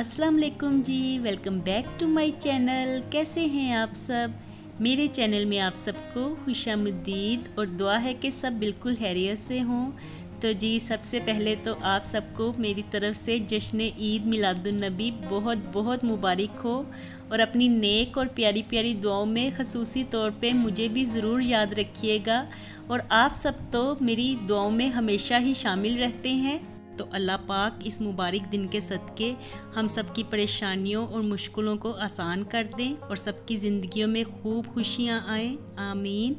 अस्सलाम वालेकुम जी, welcome back to my channel. कैसे हैं आप सब? मेरे चैनल में आप सबको खुशामदीद और दुआ है कि सब बिल्कुल खैरियत से हों। तो जी सबसे पहले तो आप सबको मेरी तरफ से जश्न ईद मिलादुन्नबी बहुत बहुत मुबारक हो और अपनी नेक और प्यारी प्यारी दुआओं में ख़ुसूसी तौर पे मुझे भी ज़रूर याद रखिएगा। और आप सब तो मेरी दुआओं में हमेशा ही शामिल रहते हैं। तो अल्लाह पाक इस मुबारक दिन के सदक़े हम सब की परेशानियों और मुश्किलों को आसान कर दें और सबकी ज़िंदगियों में खूब खुशियाँ आएँ, आमीन।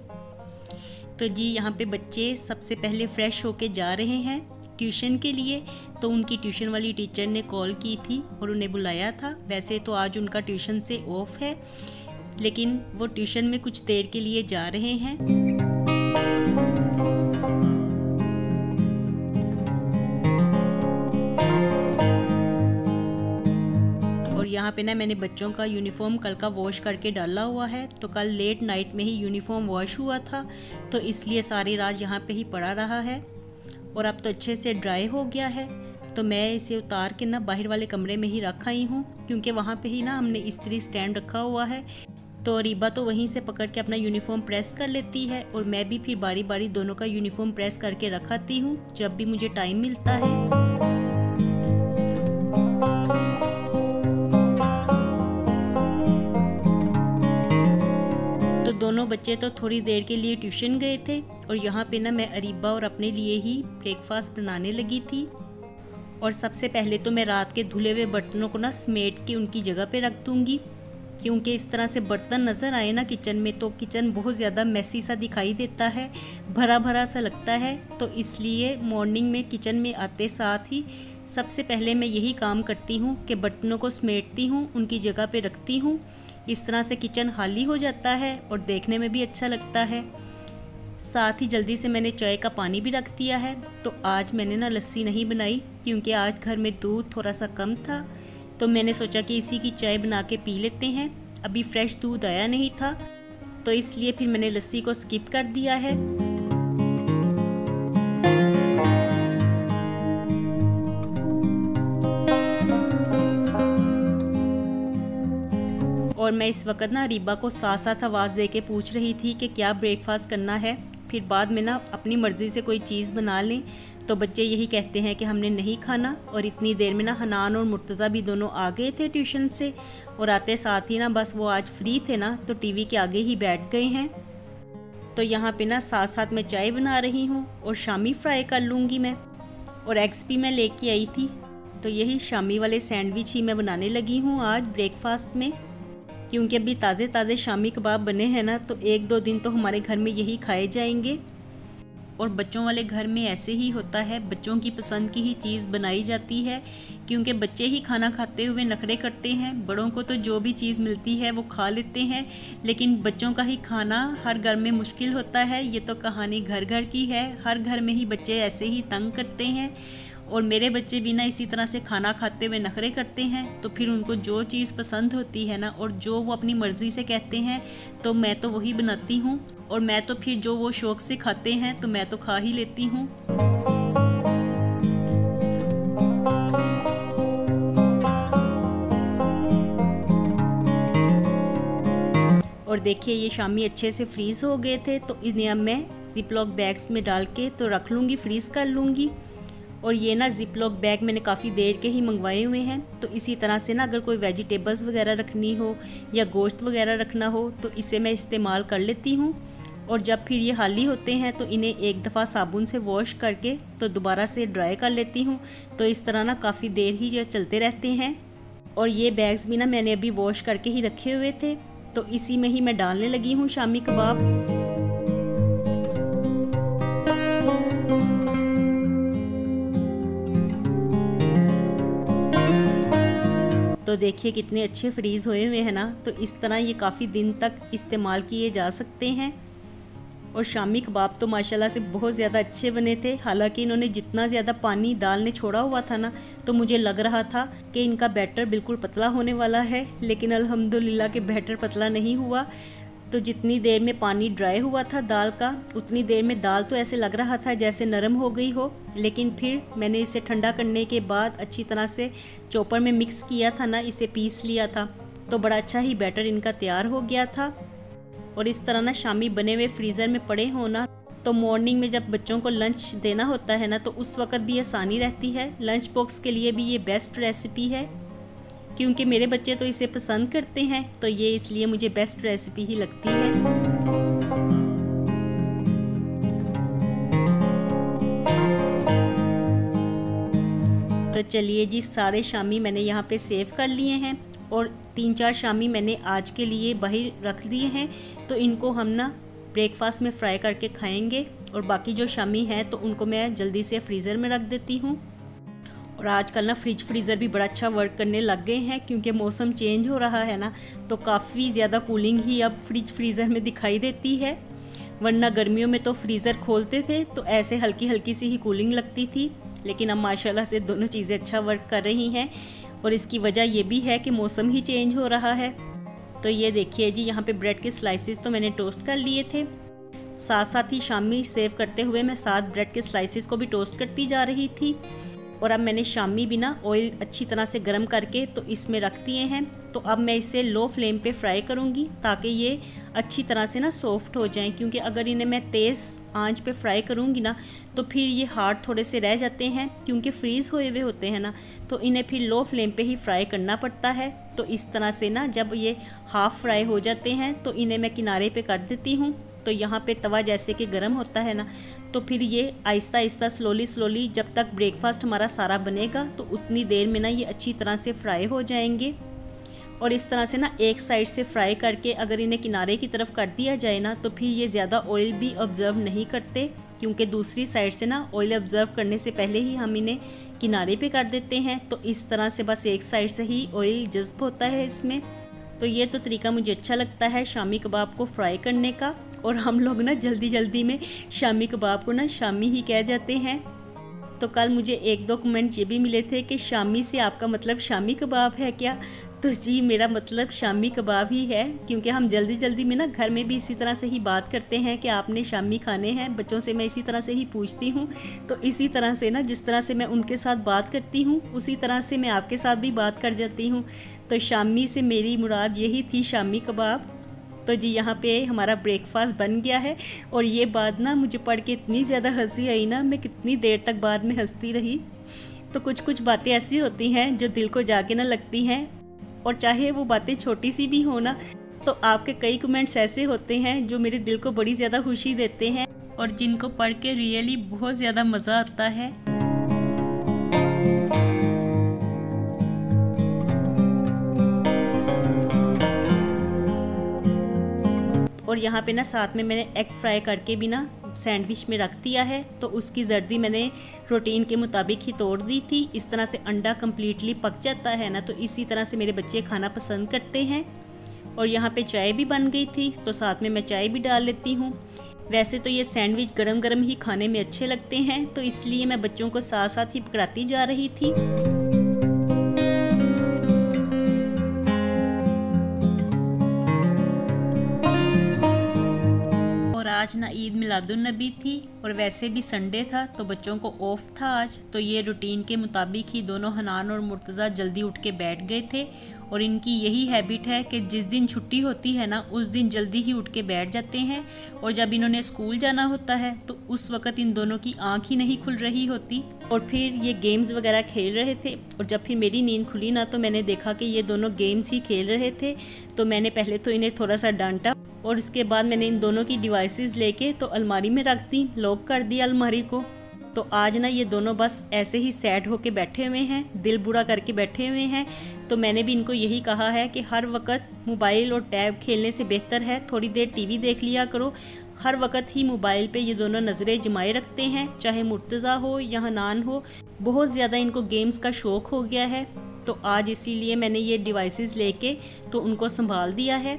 तो जी यहाँ पे बच्चे सबसे पहले फ़्रेश होके जा रहे हैं ट्यूशन के लिए। तो उनकी ट्यूशन वाली टीचर ने कॉल की थी और उन्हें बुलाया था। वैसे तो आज उनका ट्यूशन से ऑफ है, लेकिन वो ट्यूशन में कुछ देर के लिए जा रहे हैं। यहाँ पे ना मैंने बच्चों का यूनिफॉर्म कल का वॉश करके डाला हुआ है। तो कल लेट नाइट में ही यूनिफॉर्म वॉश हुआ था, तो इसलिए सारी रात यहाँ पे ही पड़ा रहा है और अब तो अच्छे से ड्राई हो गया है। तो मैं इसे उतार के ना बाहर वाले कमरे में ही रख आई हूँ, क्योंकि वहाँ पे ही ना हमने इस्त्री स्टैंड रखा हुआ है। तो रीबा तो वहीं से पकड़ के अपना यूनिफॉर्म प्रेस कर लेती है और मैं भी फिर बारी बारी दोनों का यूनिफॉर्म प्रेस करके रखाती हूँ जब भी मुझे टाइम मिलता है। दोनों बच्चे तो थोड़ी देर के लिए ट्यूशन गए थे और यहाँ पे ना मैं अरीबा और अपने लिए ही ब्रेकफास्ट बनाने लगी थी। और सबसे पहले तो मैं रात के धुले हुए बर्तनों को ना समेट के उनकी जगह पे रख दूँगी, क्योंकि इस तरह से बर्तन नज़र आए ना किचन में तो किचन बहुत ज़्यादा मैसी सा दिखाई देता है, भरा भरा सा लगता है। तो इसलिए मॉर्निंग में किचन में आते साथ ही सबसे पहले मैं यही काम करती हूँ कि बर्तनों को समेटती हूँ, उनकी जगह पे रखती हूँ। इस तरह से किचन खाली हो जाता है और देखने में भी अच्छा लगता है। साथ ही जल्दी से मैंने चाय का पानी भी रख दिया है। तो आज मैंने ना लस्सी नहीं बनाई, क्योंकि आज घर में दूध थोड़ा सा कम था, तो मैंने सोचा कि इसी की चाय बना के पी लेते हैं। अभी फ्रेश दूध आया नहीं था, तो इसलिए फिर मैंने लस्सी को स्किप कर दिया है। और मैं इस वक्त ना रीबा को साथ साथ आवाज़ दे के पूछ रही थी कि क्या ब्रेकफास्ट करना है, फिर बाद में ना अपनी मर्ज़ी से कोई चीज़ बना लें। तो बच्चे यही कहते हैं कि हमने नहीं खाना। और इतनी देर में ना हनान और मुर्तज़ा भी दोनों आ गए थे ट्यूशन से, और आते साथ ही ना बस वो आज फ्री थे ना, तो टीवी के आगे ही बैठ गए हैं। तो यहाँ पे ना साथ साथ मैं चाय बना रही हूँ और शामी फ्राई कर लूँगी मैं। और एग्स भी मैं लेके आई थी, तो यही शामी वाले सैंडविच ही मैं बनाने लगी हूँ आज ब्रेकफास्ट में, क्योंकि अभी ताज़े ताज़े शामी कबाब बने हैं ना, तो एक दो दिन तो हमारे घर में यही खाए जाएंगे। और बच्चों वाले घर में ऐसे ही होता है, बच्चों की पसंद की ही चीज़ बनाई जाती है, क्योंकि बच्चे ही खाना खाते हुए नखरे करते हैं। बड़ों को तो जो भी चीज़ मिलती है वो खा लेते हैं, लेकिन बच्चों का ही खाना हर घर में मुश्किल होता है। ये तो कहानी घर घर की है, हर घर में ही बच्चे ऐसे ही तंग करते हैं। और मेरे बच्चे भी ना इसी तरह से खाना खाते हुए नखरे करते हैं। तो फिर उनको जो चीज़ पसंद होती है ना, और जो वो अपनी मर्ज़ी से कहते हैं, तो मैं तो वही बनाती हूँ। और मैं तो फिर जो वो शौक़ से खाते हैं तो मैं तो खा ही लेती हूँ। और देखिए ये शामी अच्छे से फ्रीज़ हो गए थे, तो इन्हें अब मैं ज़िप-लॉक बैग्स में डाल के तो रख लूँगी, फ्रीज़ कर लूँगी। और ये ना ज़िप-लॉक बैग मैंने काफ़ी देर के ही मंगवाए हुए हैं। तो इसी तरह से ना अगर कोई वेजिटेबल्स वगैरह रखनी हो या गोश्त वगैरह रखना हो, तो इसे मैं इस्तेमाल कर लेती हूँ। और जब फिर ये खाली होते हैं तो इन्हें एक दफ़ा साबुन से वॉश करके तो दोबारा से ड्राई कर लेती हूँ। तो इस तरह ना काफ़ी देर ही ये चलते रहते हैं। और ये बैग्स भी ना मैंने अभी वॉश करके ही रखे हुए थे, तो इसी में ही मैं डालने लगी हूँ शामी कबाब। तो देखिए कितने अच्छे फ्रीज़ हुए हुए हैं ना। तो इस तरह ये काफ़ी दिन तक इस्तेमाल किए जा सकते हैं। और शामी कबाब तो माशाल्लाह से बहुत ज़्यादा अच्छे बने थे। हालांकि इन्होंने जितना ज़्यादा पानी दाल ने छोड़ा हुआ था ना, तो मुझे लग रहा था कि इनका बैटर बिल्कुल पतला होने वाला है, लेकिन अल्हम्दुलिल्लाह के बैटर पतला नहीं हुआ। तो जितनी देर में पानी ड्राई हुआ था दाल का, उतनी देर में दाल तो ऐसे लग रहा था जैसे नरम हो गई हो, लेकिन फिर मैंने इसे ठंडा करने के बाद अच्छी तरह से चॉपर में मिक्स किया था ना, इसे पीस लिया था, तो बड़ा अच्छा ही बैटर इनका तैयार हो गया था। और इस तरह ना शामी बने हुए फ्रीज़र में पड़े होना, तो मॉर्निंग में जब बच्चों को लंच देना होता है ना, तो उस वक़्त भी आसानी रहती है। लंच बॉक्स के लिए भी ये बेस्ट रेसिपी है, क्योंकि मेरे बच्चे तो इसे पसंद करते हैं, तो ये इसलिए मुझे बेस्ट रेसिपी ही लगती है। तो चलिए जी, सारे शामी मैंने यहाँ पे सेव कर लिए हैं और 3-4 शामी मैंने आज के लिए बाहर रख दिए हैं, तो इनको हम ना ब्रेकफास्ट में फ्राई करके खाएंगे। और बाकी जो शामी हैं तो उनको मैं जल्दी से फ्रीज़र में रख देती हूँ। और आजकल ना फ्रिज फ्रीज़र भी बड़ा अच्छा वर्क करने लग गए हैं, क्योंकि मौसम चेंज हो रहा है ना, तो काफ़ी ज़्यादा कूलिंग ही अब फ्रिज फ्रीज़र में दिखाई देती है। वरना गर्मियों में तो फ्रीज़र खोलते थे तो ऐसे हल्की हल्की सी ही कूलिंग लगती थी, लेकिन अब माशाल्लाह से दोनों चीज़ें अच्छा वर्क कर रही हैं। और इसकी वजह ये भी है कि मौसम ही चेंज हो रहा है। तो ये देखिए जी, यहाँ पे ब्रेड के स्लाइसेस तो मैंने टोस्ट कर लिए थे, साथ साथ ही शामी सेव करते हुए मैं 7 ब्रेड के स्लाइसेस को भी टोस्ट करती जा रही थी। और अब मैंने शामी भी ना ऑयल अच्छी तरह से गर्म करके तो इसमें रख दिए हैं। तो अब मैं इसे लो फ्लेम पे फ्राई करूँगी, ताकि ये अच्छी तरह से ना सॉफ्ट हो जाएं, क्योंकि अगर इन्हें मैं तेज़ आंच पे फ्राई करूँगी ना, तो फिर ये हार्ड थोड़े से रह जाते हैं, क्योंकि फ्रीज़ हुए हुए होते हैं ना, तो इन्हें फिर लो फ्लेम पे ही फ्राई करना पड़ता है। तो इस तरह से ना जब ये हाफ़ फ्राई हो जाते हैं तो इन्हें मैं किनारे पे कर देती हूँ। तो यहाँ पे तवा जैसे कि गर्म होता है ना, तो फिर ये आहिस्ता आहिस्ता स्लोली जब तक ब्रेकफास्ट हमारा सारा बनेगा, तो उतनी देर में ना ये अच्छी तरह से फ्राई हो जाएंगे। और इस तरह से ना एक साइड से फ्राई करके अगर इन्हें किनारे की तरफ कर दिया जाए ना, तो फिर ये ज़्यादा ऑयल भी ऑब्ज़र्व नहीं करते, क्योंकि दूसरी साइड से ना ऑयल ऑब्ज़र्व करने से पहले ही हम इन्हें किनारे पे कर देते हैं। तो इस तरह से बस एक साइड से ही ऑयल जज्ब होता है इसमें। तो ये तो तरीका मुझे अच्छा लगता है शामी कबाब को फ्राई करने का। और हम लोग ना जल्दी जल्दी में शामी कबाब को ना शामी ही कह जाते हैं। तो कल मुझे 1-2 कमेंट ये भी मिले थे कि शामी से आपका मतलब शामी कबाब है क्या? तो जी, मेरा मतलब शामी कबाब ही है, क्योंकि हम जल्दी जल्दी में ना घर में भी इसी तरह से ही बात करते हैं कि आपने शामी खाने हैं। बच्चों से मैं इसी तरह से ही पूछती हूँ। तो इसी तरह से ना जिस तरह से मैं उनके साथ बात करती हूँ, उसी तरह से मैं आपके साथ भी बात कर जाती हूँ। तो शामी से मेरी मुराद यही थी, शामी कबाब। तो जी, यहाँ पे हमारा ब्रेकफास्ट बन गया है। और ये बात ना मुझे पढ़ के इतनी ज़्यादा हंसी आई ना, मैं कितनी देर तक बाद में हंसती रही। तो कुछ बातें ऐसी होती हैं जो दिल को जाके ना लगती हैं, और चाहे वो बातें छोटी सी भी हो ना, तो आपके कई कमेंट्स ऐसे होते हैं जो मेरे दिल को बड़ी ज़्यादा खुशी देते हैं, और जिनको पढ़ के रियली बहुत ज़्यादा मज़ा आता है। और यहाँ पे ना साथ में मैंने एग फ्राई करके भी ना सैंडविच में रख दिया है। तो उसकी जर्दी मैंने प्रोटीन के मुताबिक ही तोड़ दी थी। इस तरह से अंडा कम्प्लीटली पक जाता है ना, तो इसी तरह से मेरे बच्चे खाना पसंद करते हैं। और यहाँ पे चाय भी बन गई थी, तो साथ में मैं चाय भी डाल लेती हूँ। वैसे तो ये सैंडविच गरम गरम ही खाने में अच्छे लगते हैं, तो इसलिए मैं बच्चों को साथ साथ ही पकड़ाती जा रही थी। आज ना ईद मिलादुन्नबी थी, और वैसे भी संडे था, तो बच्चों को ऑफ था आज। तो ये रूटीन के मुताबिक ही दोनों हनान और मुर्तज़ा जल्दी उठ के बैठ गए थे। और इनकी यही हैबिट है कि जिस दिन छुट्टी होती है ना, उस दिन जल्दी ही उठ के बैठ जाते हैं। और जब इन्होंने स्कूल जाना होता है तो उस वक़्त इन दोनों की आँख ही नहीं खुल रही होती, और फिर ये गेम्स वगैरह खेल रहे थे। और जब फिर मेरी नींद खुली ना, तो मैंने देखा कि ये दोनों गेम्स ही खेल रहे थे। तो मैंने पहले तो इन्हें थोड़ा सा डांटा, और इसके बाद मैंने इन दोनों की डिवाइसेस लेके तो अलमारी में रख दी, लॉक कर दिया अलमारी को। तो आज ना ये दोनों बस ऐसे ही सैड होके बैठे हुए हैं, दिल बुरा करके बैठे हुए हैं। तो मैंने भी इनको यही कहा है कि हर वक्त मोबाइल और टैब खेलने से बेहतर है थोड़ी देर टीवी देख लिया करो। हर वक्त ही मोबाइल पे ये दोनों नज़रें जमाए रखते हैं, चाहे मुर्तज़ा हो या हनान हो। बहुत ज़्यादा इनको गेम्स का शौक़ हो गया है। तो आज इसीलिए मैंने ये डिवाइसेस लेके तो उनको संभाल दिया है।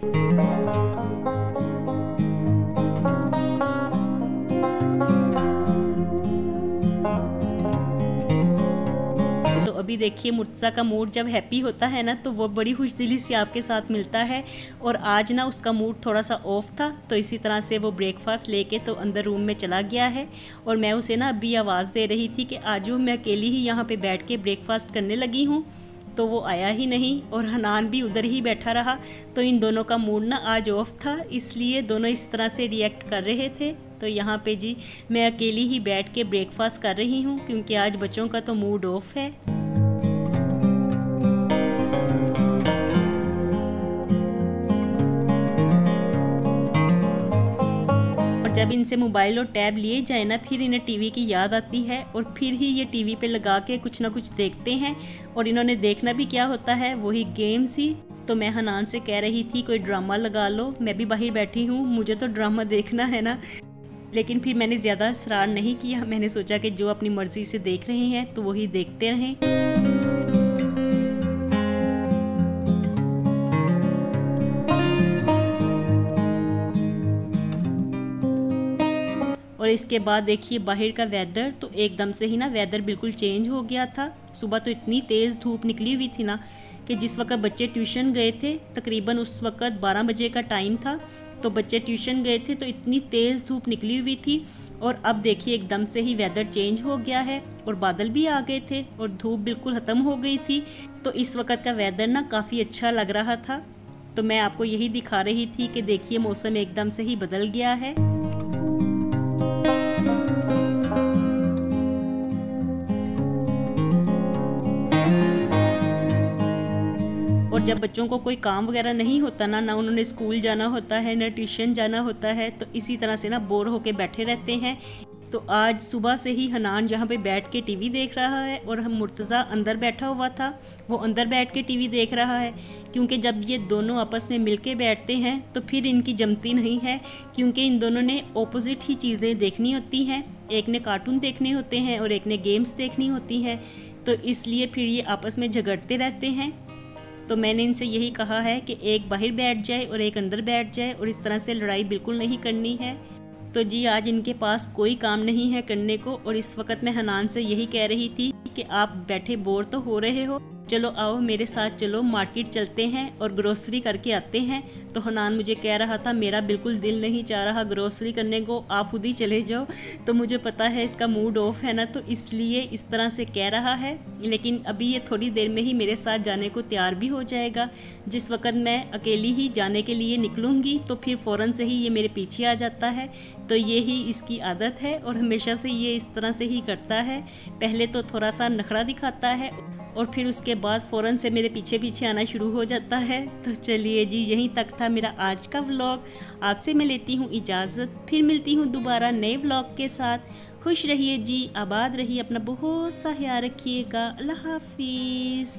अभी कभी देखिए मुर्तज़ा का मूड जब हैप्पी होता है ना तो वो बड़ी खुशदिली से आपके साथ मिलता है, और आज ना उसका मूड थोड़ा सा ऑफ था, तो इसी तरह से वो ब्रेकफास्ट लेके तो अंदर रूम में चला गया है। और मैं उसे ना अभी आवाज़ दे रही थी कि आजू मैं अकेली ही यहाँ पे बैठ के ब्रेकफास्ट करने लगी हूँ, तो वो आया ही नहीं और हनान भी उधर ही बैठा रहा। तो इन दोनों का मूड ना आज ऑफ था, इसलिए दोनों इस तरह से रिएक्ट कर रहे थे। तो यहाँ पे जी मैं अकेली ही बैठ के ब्रेकफास्ट कर रही हूँ, क्योंकि आज बच्चों का तो मूड ऑफ है। जब इनसे मोबाइल और टैब लिए जाए ना, फिर इन्हें टीवी की याद आती है और फिर ही ये टीवी पे लगा के कुछ ना कुछ देखते हैं। और इन्होंने देखना भी क्या होता है, वही गेम्स ही। तो मैं हनान से कह रही थी कोई ड्रामा लगा लो, मैं भी बाहर बैठी हूँ, मुझे तो ड्रामा देखना है ना। लेकिन फिर मैंने ज़्यादा असरार नहीं किया, मैंने सोचा कि जो अपनी मर्ज़ी से देख रहे हैं तो वही देखते रहें। और इसके बाद देखिए बाहर का वेदर, तो एकदम से ही ना वेदर बिल्कुल चेंज हो गया था। सुबह तो इतनी तेज़ धूप निकली हुई थी ना कि जिस वक्त बच्चे ट्यूशन गए थे, तकरीबन उस वक्त 12 बजे का टाइम था, तो बच्चे ट्यूशन गए थे तो इतनी तेज़ धूप निकली हुई थी। और अब देखिए एकदम से ही वेदर चेंज हो गया है और बादल भी आ गए थे और धूप बिल्कुल ख़त्म हो गई थी। तो इस वक्त का वेदर ना काफ़ी अच्छा लग रहा था। तो मैं आपको यही दिखा रही थी कि देखिए मौसम एकदम से ही बदल गया है। और जब बच्चों को कोई काम वगैरह नहीं होता ना उन्होंने स्कूल जाना होता है, ना ट्यूशन जाना होता है, तो इसी तरह से ना बोर होके बैठे रहते हैं। तो आज सुबह से ही हनान जहाँ पे बैठ के टीवी देख रहा है और हम मुर्तज़ा अंदर बैठा हुआ था, वो अंदर बैठ के टीवी देख रहा है। क्योंकि जब ये दोनों आपस में मिल के बैठते हैं तो फिर इनकी जमती नहीं है, क्योंकि इन दोनों ने ऑपोजिट ही चीज़ें देखनी होती हैं। एक ने कार्टून देखने होते हैं और एक ने गेम्स देखनी होती हैं, तो इसलिए फिर ये आपस में झगड़ते रहते हैं। तो मैंने इनसे यही कहा है कि एक बाहर बैठ जाए और एक अंदर बैठ जाए, और इस तरह से लड़ाई बिल्कुल नहीं करनी है। तो जी आज इनके पास कोई काम नहीं है करने को, और इस वक्त मैं हनान से यही कह रही थी कि आप बैठे बोर तो हो रहे हो, चलो आओ मेरे साथ, चलो मार्केट चलते हैं और ग्रोसरी करके आते हैं। तो हनान मुझे कह रहा था मेरा बिल्कुल दिल नहीं चाह रहा ग्रोसरी करने को, आप खुद ही चले जाओ। तो मुझे पता है इसका मूड ऑफ है ना, तो इसलिए इस तरह से कह रहा है। लेकिन अभी ये थोड़ी देर में ही मेरे साथ जाने को तैयार भी हो जाएगा। जिस वक्त मैं अकेली ही जाने के लिए निकलूँगी तो फिर फ़ौरन से ही ये मेरे पीछे आ जाता है। तो ये ही इसकी आदत है और हमेशा से ये इस तरह से ही करता है। पहले तो थोड़ा सा नखरा दिखाता है और फिर उसके बाद फ़ौरन से मेरे पीछे पीछे आना शुरू हो जाता है। तो चलिए जी यहीं तक था मेरा आज का व्लॉग। आपसे मैं लेती हूँ इजाज़त, फिर मिलती हूँ दोबारा नए व्लॉग के साथ। खुश रहिए जी, आबाद रहिए, अपना बहुत सा ख्याल रखिएगा। अल्लाह हाफिज़।